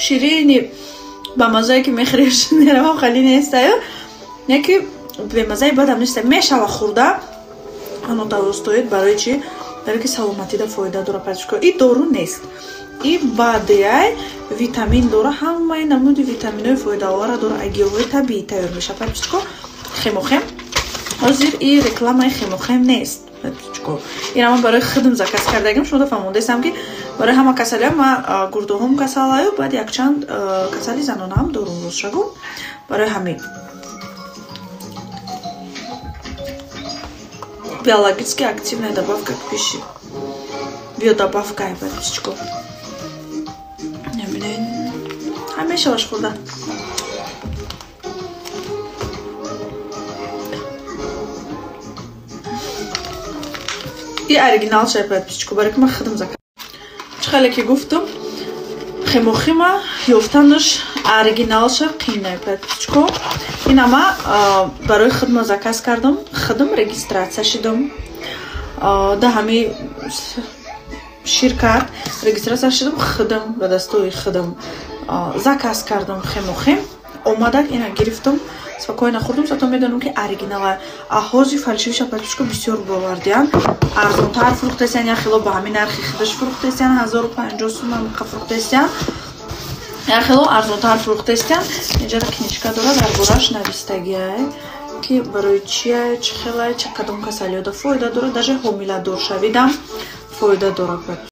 ширини ба мазае ки мехӯриш нерава хали нестаю яки бемазаи бадам неста мешава хӯрда ано тавостоед барои чи барои ки саломатида фоида дора пачко и дору нест и бадяй витамин дора ҳамаи намуди витаминои фоидаовара дора агиёҳои табиӣ тайёр меша пачко хемохем ҳозир и рекламаи хемохем нест ин ман барои худам заказ кардагим шумо фаҳмондаистам ки барои ҳама касалиам ма гурдоҳом касалаю баъд якчанд касали занонаам дору розшаву барои ҳамин биологически активная добавка к пище биодобавка пачко ҳамешаваш хӯрда и оригинал шай подписчику барои ки ман худам заказ хеле ки гуфтам хемохима ёфтанаш оригиналша қинай подписчику ина ма барои худам заказ кардам худам регистратсия шидам да ҳами ширкат регистратсия шидам худам ба дастури худам заказ кардам хемохем омадак ина гирифтам спокойно хӯрдам зато медонам ки оригинала аҳози фалшивиша подписчику бисёр бовардиан арзонтар фурӯхтесиян я хило ба ҳамин нархи худаш фурӯхтесиян 1050 сум ка фурӯхтесиян я хило арзонтар фурӯхтесиян инҷа книжка дора дар бораш навистагиай ки барои чия чӣ хела чӣ кадом касалиёда фоида дора даже ҳомиладор шавидам фоида дора